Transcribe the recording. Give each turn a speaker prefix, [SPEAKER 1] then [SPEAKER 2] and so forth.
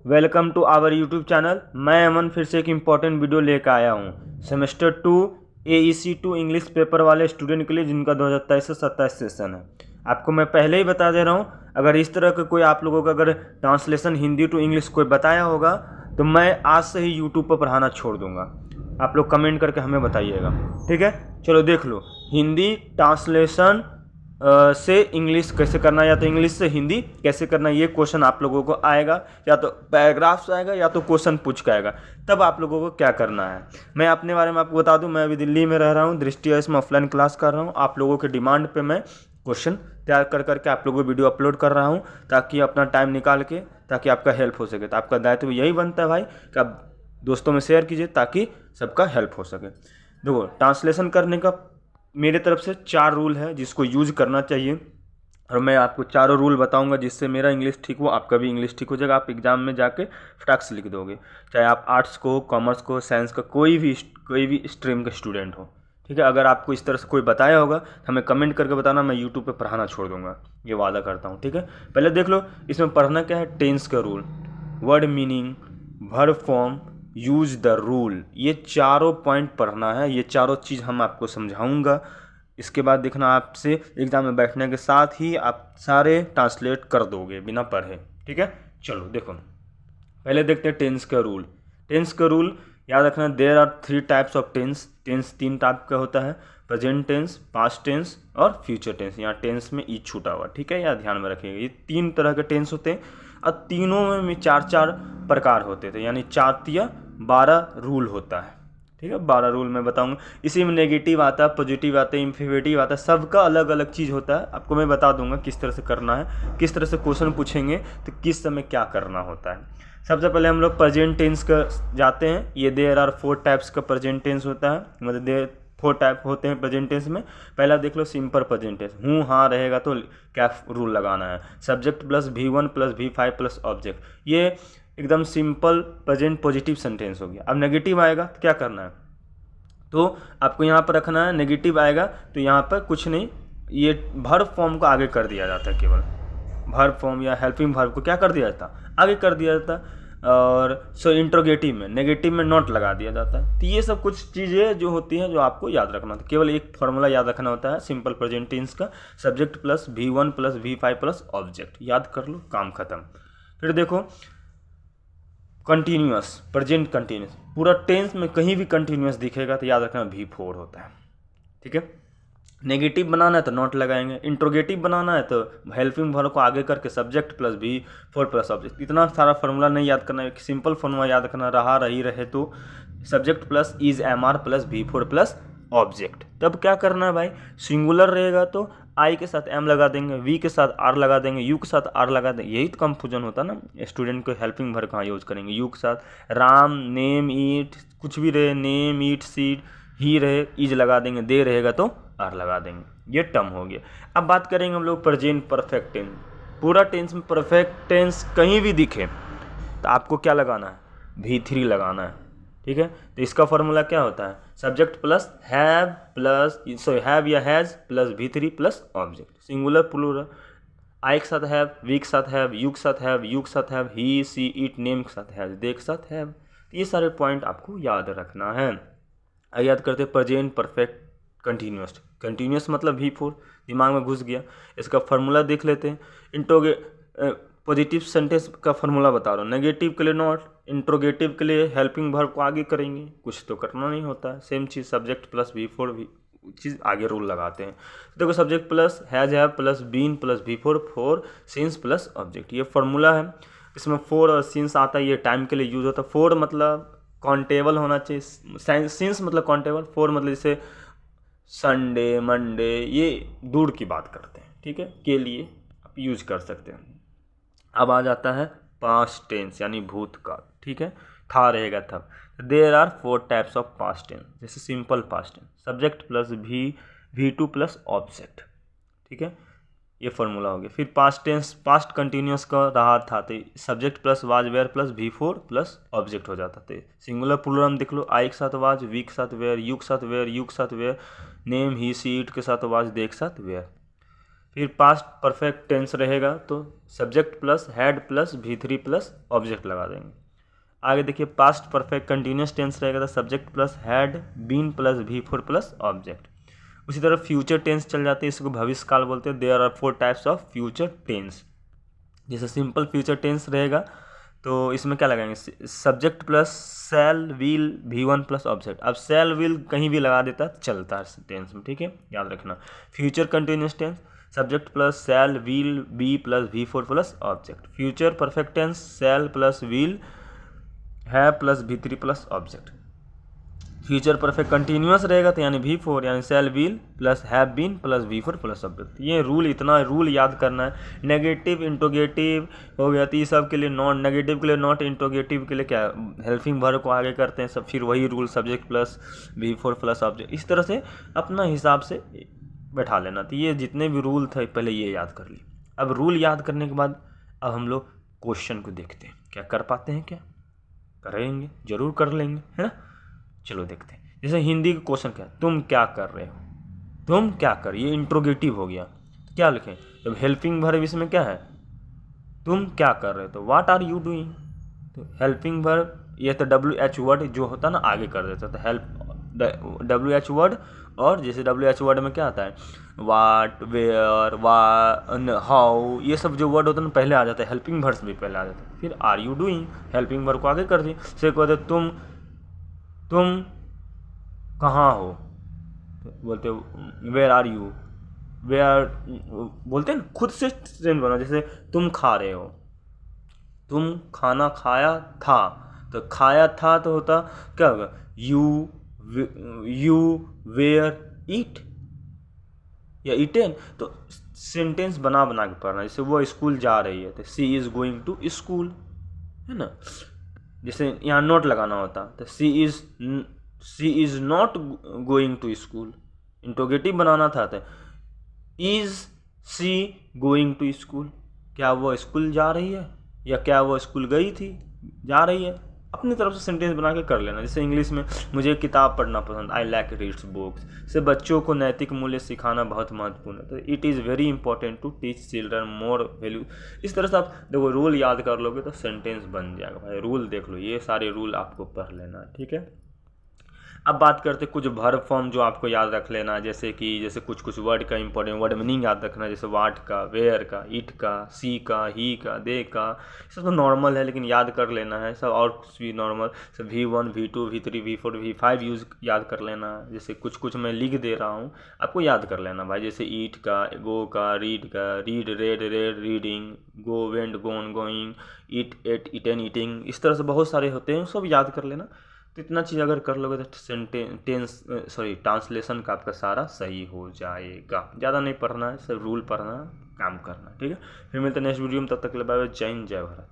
[SPEAKER 1] Welcome to our YouTube channel. मैं अमन फिर से एक इम्पॉर्टेंट वीडियो लेकर आया हूँ सेमेस्टर 2 AEC2 इंग्लिश पेपर वाले स्टूडेंट के लिए जिनका 2023 से 27 सेशन है। आपको मैं पहले ही बता दे रहा हूँ, अगर इस तरह का कोई आप लोगों का अगर ट्रांसलेशन हिंदी टू इंग्लिश कोई बताया होगा तो मैं आज से ही यूट्यूब पर पढ़ाना छोड़ दूँगा। आप लोग कमेंट करके हमें बताइएगा, ठीक है। चलो देख लो, हिंदी ट्रांसलेशन से इंग्लिश कैसे करना, या तो इंग्लिश से हिंदी कैसे करना, ये क्वेश्चन आप लोगों को आएगा, या तो पैराग्राफ से आएगा या तो क्वेश्चन पूछ के आएगा। तब आप लोगों को क्या करना है, मैं अपने बारे में आपको बता दूं। मैं अभी दिल्ली में रह रहा हूं, दृष्टि में ऑफलाइन क्लास कर रहा हूं। आप लोगों के डिमांड पे मैं क्वेश्चन तैयार कर करके आप लोगों को वीडियो अपलोड कर रहा हूँ, ताकि अपना टाइम निकाल के, ताकि आपका हेल्प हो सके। तो आपका दायित्व यही बनता है भाई कि आप दोस्तों में शेयर कीजिए ताकि सबका हेल्प हो सके। देखो, ट्रांसलेशन करने का मेरे तरफ से 4 रूल है जिसको यूज करना चाहिए, और मैं आपको चारों रूल बताऊंगा जिससे मेरा इंग्लिश ठीक हो, आपका भी इंग्लिश ठीक हो जाएगा। आप एग्जाम में जाके फटाक से लिख दोगे, चाहे आप आर्ट्स को, कॉमर्स को, साइंस का, कोई भी स्ट्रीम का स्टूडेंट हो, ठीक है। अगर आपको इस तरह से कोई बताया होगा तो हमें कमेंट करके बताना, मैं यूट्यूब पे पढ़ाना छोड़ दूंगा, ये वादा करता हूँ, ठीक है। पहले देख लो इसमें पढ़ना क्या है। टेंस का rule, word meaning, verb form, use the rule, ये चारों पॉइंट पढ़ना है। ये चारों चीज़ हम आपको समझाऊंगा। इसके बाद देखना, आपसे एग्जाम में बैठने के साथ ही आप सारे ट्रांसलेट कर दोगे बिना पढ़े, ठीक है। चलो देखो, पहले देखते हैं टेंस का रूल। टेंस का रूल याद रखना, there are 3 types of tense. Tense 3 type का होता है, प्रेजेंट टेंस, पास्ट टेंस और फ्यूचर टेंस। यहाँ टेंस में ई छूटा हुआ, ठीक है, या ध्यान में रखिएगा। ये 3 तरह के टेंस होते हैं और तीनों में 4-4 प्रकार होते थे, यानी 4 या 12 रूल होता है, ठीक है। 12 रूल मैं बताऊंगा। इसी में नेगेटिव आता है, पॉजिटिव आता है, इंफिनिटिव आता है, सबका अलग अलग चीज़ होता है। आपको मैं बता दूंगा किस तरह से करना है, किस तरह से क्वेश्चन पूछेंगे तो किस समय क्या करना होता है। सबसे पहले हम लोग प्रेजेंट टेंस का जाते हैं। ये देयर आर 4 टाइप्स का प्रेजेंट टेंस होता है, मतलब देयर 4 टाइप होते हैं प्रेजेंट टेंस में। पहला देख लो, सिंपल प्रेजेंट टेंस। हूँ हाँ रहेगा तो क्या रूल लगाना है, subject plus V1 plus V5 plus object. ये एकदम सिंपल प्रेजेंट पॉजिटिव सेंटेंस हो गया। अब नेगेटिव आएगा तो क्या करना है, तो आपको यहाँ पर रखना है। नेगेटिव आएगा तो यहाँ पर कुछ नहीं, ये वर्ब फॉर्म को आगे कर दिया जाता है। केवल वर्ब फॉर्म या हेल्पिंग वर्ब को क्या कर दिया जाता, आगे कर दिया जाता। और इंट्रोगेटिव में, नेगेटिव में नॉट लगा दिया जाता है। तो ये सब कुछ चीज़ें जो होती हैं जो आपको याद रखना था। केवल एक फॉर्मूला याद रखना होता है सिंपल प्रेजेंट टेंस का, subject plus V1 plus V5 plus object. याद कर लो, काम खत्म। फिर देखो, कंटिन्यूअस, प्रेजेंट कंटिन्यूअस, पूरा टेंस में कहीं भी कंटिन्यूअस दिखेगा तो याद रखना V4 होता है, ठीक है। नेगेटिव बनाना है तो नॉट लगाएंगे, इंट्रोगेटिव बनाना है तो हेल्पिंग वर्ब को आगे करके subject plus V4 plus object. इतना सारा फार्मूला नहीं याद करना है, एक सिंपल फार्मूला याद रखना, रहा रही रहे तो subject plus is MR plus V4 plus object. तब क्या करना है भाई, सिंगुलर रहेगा तो आई के साथ M लगा देंगे, V के साथ R लगा देंगे, यू के साथ R लगा देंगे। यही तो कंफ्यूजन होता है ना, स्टूडेंट को हेल्पिंग वर्ब कहाँ यूज करेंगे। यू के साथ राम, नेम, ईट, कुछ भी रहे, नेम, ईट, सीड, ही रहे, इज लगा देंगे, दे रहेगा तो आर लगा देंगे। ये टर्म हो गया। अब बात करेंगे हम लोग प्रेजेंट परफेक्ट टेंस। पूरा टेंस में परफेक्ट टेंस कहीं भी दिखे तो आपको क्या लगाना है, V3 लगाना है, ठीक है। तो इसका फॉर्मूला क्या होता है, subject plus have plus have या has plus V3 plus object. Singular plural, I के साथ हैव, वी के साथ हैव, यू के साथ हैव, यू के साथ have, he, she, it, name के साथ हैव, दे के साथ हैव। ये सारे पॉइंट आपको याद रखना है। याद करते प्रेजेंट परफेक्ट कंटिन्यूस। कंटिन्यूस मतलब V4 दिमाग में घुस गया। इसका फार्मूला देख लेते हैं। पॉजिटिव सेंटेंस का फार्मूला बता रहा हूँ। नेगेटिव के लिए नॉट, इंट्रोगेटिव के लिए हेल्पिंग वर्ब को आगे करेंगे, कुछ तो करना नहीं होता है। सेम चीज़, सब्जेक्ट प्लस V4 भी चीज़ आगे रूल लगाते हैं। देखो, subject plus has, have plus been plus V4, 4 since plus object, ये फार्मूला है। इसमें 4 और सिंस आता है, ये टाइम के लिए यूज होता है। 4 मतलब काउंटेबल होना चाहिए, सिंस मतलब काउंटेबल, 4 मतलब जैसे संडे, मंडे, ये दूर की बात करते हैं, ठीक है, के लिए आप यूज कर सकते हैं। अब आ जाता है पास्ट टेंस यानी भूतकाल, ठीक है, था रहेगा तब। There are 4 types of past tense. जैसे simple past tense, subject plus V2 plus object, ठीक है, ये फॉर्मूला हो गया। फिर पास्ट टेंस, पास्ट कंटिन्यूस का रहा था तो subject plus was were plus V4 plus object हो जाता था। सिंगुलर प्लूरल देख लो, आई के साथ वाज, वी के साथ वेयर, यू के साथ वेयर, यू के साथ were, name, he, she, it के साथ वाज, दे के साथ वेयर। फिर पास्ट परफेक्ट टेंस रहेगा तो subject plus had plus V3 plus object लगा देंगे। आगे देखिए पास्ट परफेक्ट कंटिन्यूस टेंस रहेगा तो subject plus had been plus V4 plus object. उसी तरह फ्यूचर टेंस चल जाते हैं, इसको भविष्य काल बोलते हैं। There are 4 types of future tense. जैसे सिंपल फ्यूचर टेंस रहेगा तो इसमें क्या लगाएंगे, subject plus shall will V1 plus object. अब शैल विल कहीं भी लगा देता चलता है टेंस में, ठीक है, याद रखना। Future continuous tense subject plus shall will be plus V4 plus object. Future perfect tense shall plus will है plus V3 plus object. Future perfect continuous रहेगा तो यानी V4 यानी shall will plus have been plus V4 plus object. ये rule, इतना rule याद करना है। नेगेटिव इंट्रोगेटिव हो गया तो ये सब के लिए नॉन, नेगेटिव के लिए नॉट, इंट्रोगेटिव के लिए क्या हेल्पिंग वर्ब को आगे करते हैं सब, फिर वही rule subject plus V4 plus object. इस तरह से अपना हिसाब से बैठा लेना। तो ये जितने भी रूल थे पहले ये याद कर लिए। अब रूल याद करने के बाद अब हम लोग क्वेश्चन को देखते हैं, क्या कर पाते हैं, क्या करेंगे, जरूर कर लेंगे, है ना। चलो देखते हैं। जैसे हिंदी का क्वेश्चन क्या है, तुम क्या कर रहे हो, तुम क्या कर, ये इंट्रोगेटिव हो गया। क्या लिखें, जब हेल्पिंग वर्ब इसमें क्या है, तुम क्या कर रहे हो, तो व्हाट आर यू डूइंग। तो हेल्पिंग वर्ब ये तो WH वर्ड जो होता है ना आगे कर देता है, तो हेल्प WH वर्ड। और जैसे WH वर्ड में क्या आता है, वाट, वेयर, हाउ, ये सब जो वर्ड होता है ना पहले आ जाता है, हेल्पिंग वर्ब्स भी पहले आ जाता है। फिर are you doing, helping verb को आगे कर दी। से कहते तुम कहाँ हो, बोलते वेयर आर यू, वेयर बोलते हैं ना, खुद से सेंटेंस बना। जैसे तुम खा रहे हो, तुम खाना खाया था, तो खाया था तो होता क्या होगा, यू वेयर ईट या ईटेन। तो सेंटेंस बना बना के पढ़ना। जैसे वो स्कूल जा रही है तो she is going to school, है ना। जैसे यहाँ नोट लगाना होता तो she is not going to school. Interrogative बनाना था तो is she going to school, क्या वो स्कूल जा रही है या क्या वो स्कूल गई थी, जा रही है। अपनी तरफ से सेंटेंस बना के कर लेना। जैसे इंग्लिश में मुझे किताब पढ़ना पसंद, आई लाइक रीड्स बुक्स। से बच्चों को नैतिक मूल्य सिखाना बहुत महत्वपूर्ण है, तो it is very important to teach children more value. इस तरह से आप देखो रूल याद कर लोगे तो सेंटेंस बन जाएगा भाई। रूल देख लो, ये सारे रूल आपको पढ़ लेना है, ठीक है। अब बात करते कुछ वर्ब फॉर्म जो आपको याद रख लेना, जैसे कुछ वर्ड का इंपॉर्टेंट वर्ड मीनिंग याद रखना। जैसे वाट का, वेयर का, इट का, सी का, ही का, दे का, सब तो नॉर्मल है लेकिन याद कर लेना है सब। और कुछ भी नॉर्मल सब V1 V2 V3 V4 V5 use याद कर लेना। जैसे कुछ मैं लिख दे रहा हूँ, आपको याद कर लेना भाई। जैसे ईट का, गो का, रीड का, read read read reading, go went gone going, eat ate eaten eating. इस तरह से बहुत सारे होते हैं, सब याद कर लेना। तो इतना चीज़ अगर कर लोगे तो ट्रांसलेशन का आपका सारा सही हो जाएगा। ज़्यादा नहीं पढ़ना है, सब रूल पढ़ना, काम करना, ठीक है। फिर मिलते हैं नेक्स्ट वीडियो में, तब तक के लिए बाय बाय, जय हिंद, जय भारत।